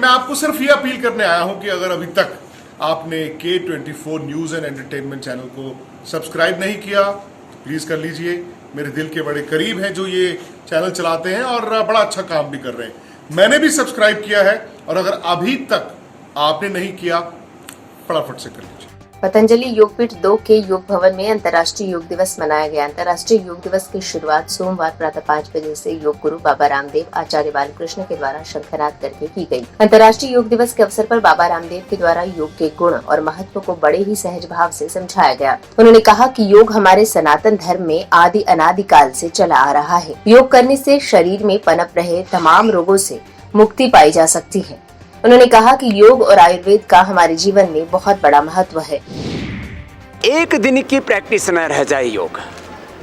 मैं आपको सिर्फ ये अपील करने आया हूं कि अगर अभी तक आपने K24 news and entertainment channel को सब्सक्राइब नहीं किया तो प्लीज़ कर लीजिए। मेरे दिल के बड़े करीब हैं जो ये चैनल चलाते हैं और बड़ा अच्छा काम भी कर रहे हैं। मैंने भी सब्सक्राइब किया है और अगर अभी तक आपने नहीं किया फटाफट से कर लीजिए। पतंजलि योगपीठ 2 के योग भवन में अंतर्राष्ट्रीय योग दिवस मनाया गया। अंतर्राष्ट्रीय योग दिवस की शुरुआत सोमवार प्रातः 5 बजे से योग गुरु बाबा रामदेव आचार्य बालकृष्ण के द्वारा शंखनाद करके की गई। अंतर्राष्ट्रीय योग दिवस के अवसर पर बाबा रामदेव के द्वारा योग के गुण और महत्व को बड़े ही सहज भाव से समझाया गया। उन्होंने कहा कि योग हमारे सनातन धर्म में आदि अनादिकाल से चला आ रहा है। योग करने से शरीर में पनप रहे तमाम रोगों से मुक्ति पाई जा सकती है। उन्होंने कहा कि योग और आयुर्वेद का हमारे जीवन में बहुत बड़ा महत्व है। एक दिन की प्रैक्टिस न रह जाए योग।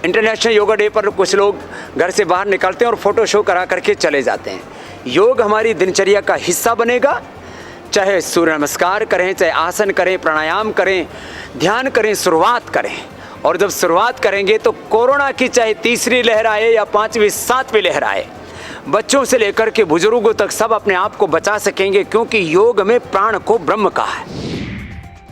इंटरनेशनल योगा डे पर कुछ लोग घर से बाहर निकलते हैं और फोटो शो करा करके चले जाते हैं। योग हमारी दिनचर्या का हिस्सा बनेगा। चाहे सूर्य नमस्कार करें, चाहे आसन करें, प्राणायाम करें, ध्यान करें, शुरुआत करें। और जब शुरुआत करेंगे तो कोरोना की चाहे तीसरी लहर आए या 5वीं 7वीं लहर आए, बच्चों से लेकर के बुजुर्गों तक सब अपने आप को बचा सकेंगे, क्योंकि योग में प्राण को ब्रह्म कहा है।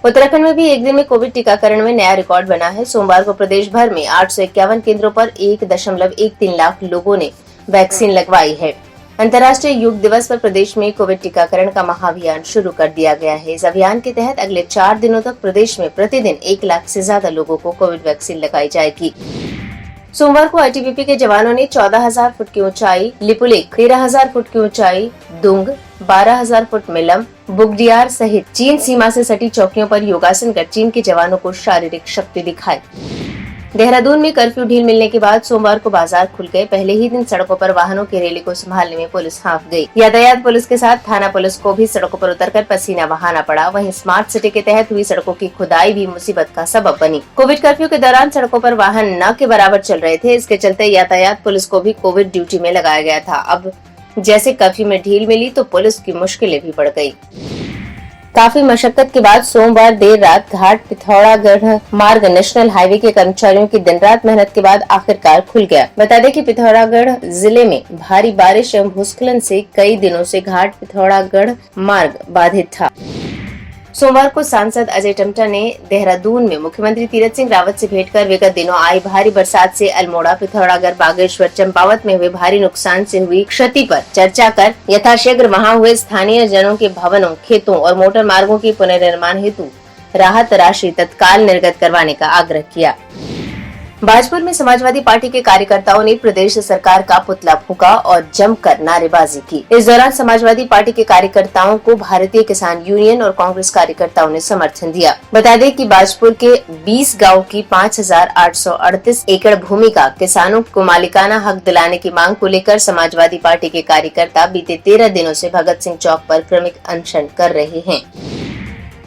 उत्तराखंड में भी एक दिन में कोविड टीकाकरण में नया रिकॉर्ड बना है। सोमवार को प्रदेश भर में 851 केंद्रों पर 1.13 लाख लोगों ने वैक्सीन लगवाई है। अंतर्राष्ट्रीय योग दिवस पर प्रदेश में कोविड टीकाकरण का महाअभियान शुरू कर दिया गया है। इस अभियान के तहत अगले 4 दिनों तक प्रदेश में प्रतिदिन 1 लाख से ज्यादा लोगों को कोविड वैक्सीन लगाई जाएगी। सोमवार को आईटीबीपी के जवानों ने 14,000 फुट की ऊंचाई लिपुलेख, 13,000 फुट की ऊंचाई दुंग, 12,000 फुट मिलम, बुगडियार सहित चीन सीमा से सटी चौकियों पर योगासन कर चीन के जवानों को शारीरिक शक्ति दिखाई। देहरादून में कर्फ्यू ढील मिलने के बाद सोमवार को बाजार खुल गए। पहले ही दिन सड़कों पर वाहनों की रैली को संभालने में पुलिस हांफ गई। यातायात पुलिस के साथ थाना पुलिस को भी सड़कों पर उतरकर पसीना बहाना पड़ा। वहीं स्मार्ट सिटी के तहत हुई सड़कों की खुदाई भी मुसीबत का सबब बनी। कोविड कर्फ्यू के दौरान सड़कों पर वाहन न के बराबर चल रहे थे। इसके चलते यातायात पुलिस को भी कोविड ड्यूटी में लगाया गया था। अब जैसे कर्फ्यू में ढील मिली तो पुलिस की मुश्किलें भी बढ़ गयी। काफी मशक्कत के बाद सोमवार देर रात घाट पिथौरागढ़ मार्ग नेशनल हाईवे के कर्मचारियों की दिन रात मेहनत के बाद आखिरकार खुल गया। बता दें कि पिथौरागढ़ जिले में भारी बारिश एवं भूस्खलन से कई दिनों से घाट पिथौरागढ़ मार्ग बाधित था। सोमवार को सांसद अजय टम्टा ने देहरादून में मुख्यमंत्री तीरथ सिंह रावत से भेंट कर विगत दिनों आई भारी बरसात से अल्मोड़ा, पिथौरागढ़, बागेश्वर, चंपावत में हुए भारी नुकसान से हुई क्षति पर चर्चा कर यथाशीघ्र वहां हुए स्थानीय जनों के भवनों, खेतों और मोटर मार्गों के पुनर्निर्माण हेतु राहत राशि तत्काल निर्गत करवाने का आग्रह किया। बाजपुर में समाजवादी पार्टी के कार्यकर्ताओं ने प्रदेश सरकार का पुतला फूंका और जमकर नारेबाजी की। इस दौरान समाजवादी पार्टी के कार्यकर्ताओं को भारतीय किसान यूनियन और कांग्रेस कार्यकर्ताओं ने समर्थन दिया। बता दें कि बाजपुर के 20 गांव की 5,838 एकड़ भूमि का किसानों को मालिकाना हक दिलाने की मांग को लेकर समाजवादी पार्टी के कार्यकर्ता बीते 13 दिनों से भगत सिंह चौक पर क्रमिक अनशन कर रहे हैं।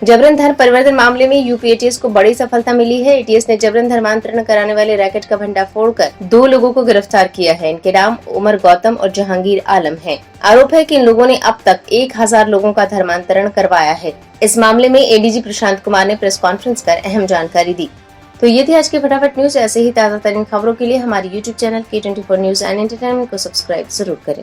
जबरन धर्म परिवर्तन मामले में यूपी एटीएस को बड़ी सफलता मिली है। एटीएस ने जबरन धर्मांतरण कराने वाले रैकेट का भंडाफोड़ कर 2 लोगों को गिरफ्तार किया है। इनके नाम उमर गौतम और जहांगीर आलम हैं। आरोप है कि इन लोगों ने अब तक 1000 लोगों का धर्मांतरण करवाया है। इस मामले में एडीजी प्रशांत कुमार ने प्रेस कॉन्फ्रेंस कर अहम जानकारी दी। तो ये थी आज की फटाफट न्यूज। ऐसे ही ताजा तरीन खबरों के लिए हमारे YouTube channel K24 news and entertainment को सब्सक्राइब जरूर करें।